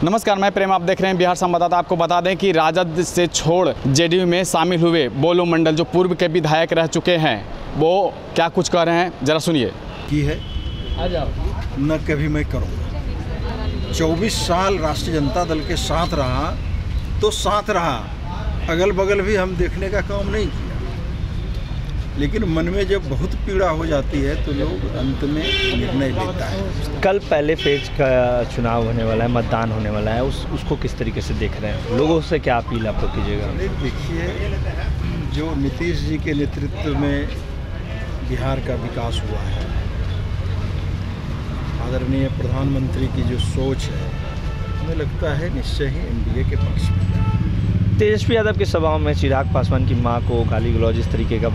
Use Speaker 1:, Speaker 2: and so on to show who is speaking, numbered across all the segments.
Speaker 1: नमस्कार, मैं प्रेम, आप देख रहे हैं बिहार संवाददाता। आपको बता दें कि राजद से छोड़ जेडीयू में शामिल हुए बोलो मंडल जो पूर्व के विधायक रह चुके हैं, वो क्या कुछ कह रहे हैं, जरा सुनिए।
Speaker 2: की है न कभी मैं करूँगा। 24 साल राष्ट्रीय जनता दल के साथ रहा तो साथ रहा, अगल बगल भी हम देखने का काम नहीं किया, लेकिन मन में जब बहुत पीड़ा हो जाती है तो लोग अंत में निर्णय लेता है।
Speaker 3: कल पहले फेज का चुनाव होने वाला है, मतदान होने वाला है, उसको किस तरीके से देख रहे हैं? लोगों से क्या अपील आपको कीजिएगा?
Speaker 2: देखिए, जो नीतीश जी के नेतृत्व में बिहार का विकास हुआ है, आदरणीय प्रधानमंत्री की जो सोच है, हमें लगता है निश्चय ही एनडीए के पक्ष में।
Speaker 3: तेजस्वी यादव की सभाओं में चिराग पासवान की मां को गाली गलौज इस तरीके का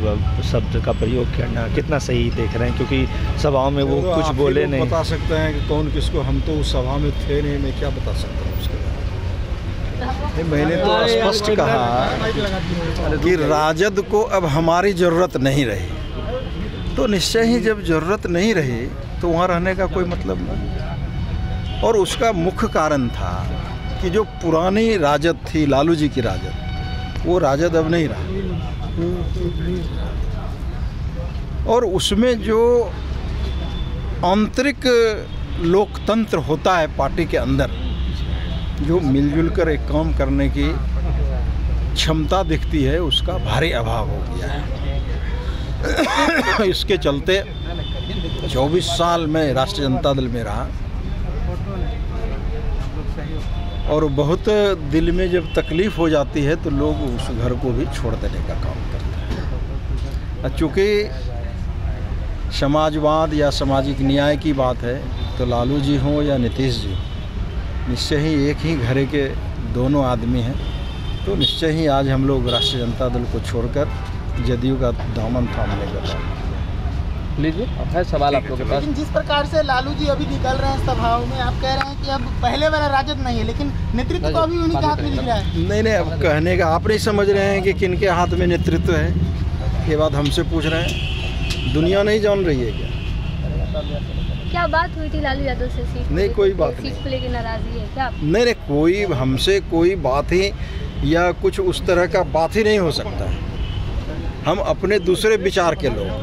Speaker 3: शब्द का प्रयोग करना कितना सही देख रहे हैं? क्योंकि सभाओं में वो कुछ बोले नहीं।
Speaker 2: बता सकते हैं कि कौन किसको, हम तो उस सभा में थे नहीं, मैं क्या बता सकता हूँ उसके बारे में। मैंने तो स्पष्ट कहा कि राजद को अब हमारी ज़रूरत नहीं रही, तो निश्चय ही जब ज़रूरत नहीं रही तो वहाँ रहने का कोई मतलब नहीं। और उसका मुख्य कारण था कि जो पुरानी राजद थी, लालू जी की राजद, वो राजद अब नहीं रहा, और उसमें जो आंतरिक लोकतंत्र होता है पार्टी के अंदर, जो मिलजुल कर एक काम करने की क्षमता दिखती है, उसका भारी अभाव हो गया है। इसके चलते 24 साल में राष्ट्रीय जनता दल में रहा, और बहुत दिल में जब तकलीफ़ हो जाती है तो लोग उस घर को भी छोड़ देने का काम करते हैं। चूँकि समाजवाद या सामाजिक न्याय की बात है, तो लालू जी हों या नीतीश जी, निश्चय ही एक ही घरे के दोनों आदमी हैं। तो निश्चय ही आज हम लोग राष्ट्रीय जनता दल को छोड़कर जदयू का दामन थामने का काम।
Speaker 1: लीजिए, अब है सवाल आप लोगों के पास।
Speaker 4: लेकिन जिस प्रकार से लालू जी अभी निकल रहे हैं सभाओं में, आप कह रहे हैं कि अब पहले वाला राजद नहीं है, लेकिन नेतृत्व को अभी उन्हीं के हाथ में दिख रहा है।
Speaker 2: नहीं, अब कहने का आप नहीं समझ रहे हैं कि किनके हाथ में नेतृत्व है। ये बात हमसे पूछ रहे हैं, दुनिया नहीं जान रही है
Speaker 5: क्या बात हुई थी लालू यादव से? सीट
Speaker 2: नहीं, कोई बात नहीं।
Speaker 5: सीट को लेकर नाराजगी है क्या?
Speaker 2: नहीं, कोई हमसे कोई बात ही या कुछ उस तरह का बात ही नहीं हो सकता है। हम अपने दूसरे विचार के लोग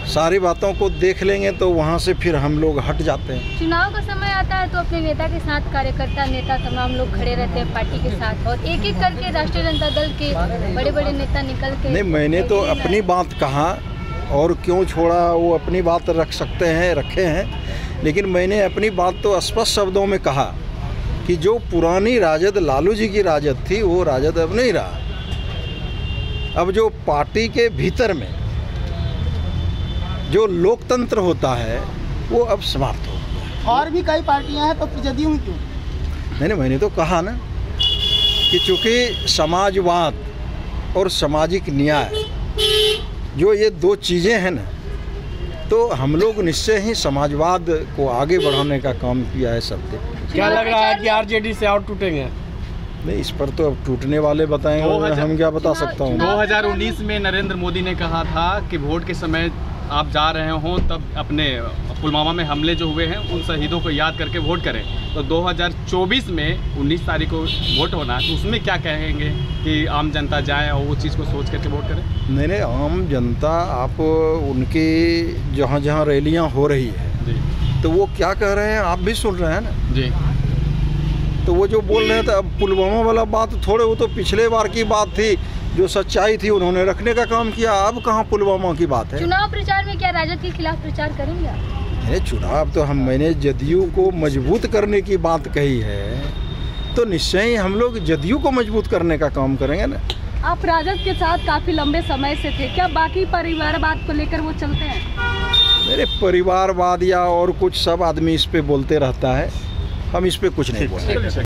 Speaker 2: सारी बातों को देख लेंगे तो वहाँ से फिर हम लोग हट जाते हैं।
Speaker 5: चुनाव का समय आता है तो अपने नेता के साथ कार्यकर्ता, नेता तमाम लोग खड़े रहते हैं पार्टी के साथ, और एक एक करके राष्ट्रीय जनता दल के बड़े बड़े नेता निकल के।
Speaker 2: नहीं, मैंने तो अपनी बात कहा, और क्यों छोड़ा वो अपनी बात रख सकते हैं, रखे हैं, लेकिन मैंने अपनी बात तो स्पष्ट शब्दों में कहा कि जो पुरानी राजद लालू जी की राजद थी, वो राजद अब नहीं रहा। अब जो पार्टी के भीतर में जो लोकतंत्र होता है वो अब समाप्त हो गया।
Speaker 4: और भी कई पार्टियां हैं, तो जदयू में क्यों?
Speaker 2: नहीं, मैंने तो कहा ना कि चूँकि समाजवाद और सामाजिक न्याय जो ये दो चीज़ें हैं ना, तो हम लोग निश्चय ही समाजवाद को आगे बढ़ाने का काम किया है सबने।
Speaker 6: क्या लग रहा है कि आरजेडी से और टूटेंगे?
Speaker 2: नहीं, इस पर तो अब टूटने वाले बताएंगे, हम क्या बता सकता हूँ।
Speaker 1: 2019 में नरेंद्र मोदी ने कहा था कि वोट के समय आप जा रहे हों तब अपने पुलवामा में हमले जो हुए हैं उन शहीदों को याद करके वोट करें। तो 2024 में 19 तारीख को वोट होना है, तो उसमें क्या कहेंगे कि आम जनता जाए और वो चीज़ को सोच करके वोट करें?
Speaker 2: नहीं, आम जनता, आप उनकी जहाँ जहाँ रैलियाँ हो रही है
Speaker 1: जी,
Speaker 2: तो वो क्या कह रहे हैं आप भी सुन रहे हैं ना
Speaker 1: जी।
Speaker 2: तो वो जो बोल रहे थे, अब पुलवामा वाला बात थोड़े, वो तो पिछले बार की बात थी, जो सच्चाई थी उन्होंने रखने का काम किया। अब कहाँ पुलवामा की बात है?
Speaker 5: चुनाव प्रचार में क्या राजद के खिलाफ प्रचार करेंगे आप?
Speaker 2: चुनाव तो मैंने जदयू को मजबूत करने की बात कही है, तो निश्चय ही हम लोग जदयू को मजबूत करने का काम करेंगे ना।
Speaker 7: आप राजद के साथ काफी लंबे समय से थे, क्या बाकी परिवारवाद को लेकर वो चलते हैं?
Speaker 2: मेरे परिवारवाद या और कुछ सब आदमी इस पे बोलते रहता है, हम इस पे कुछ नहीं बोलते।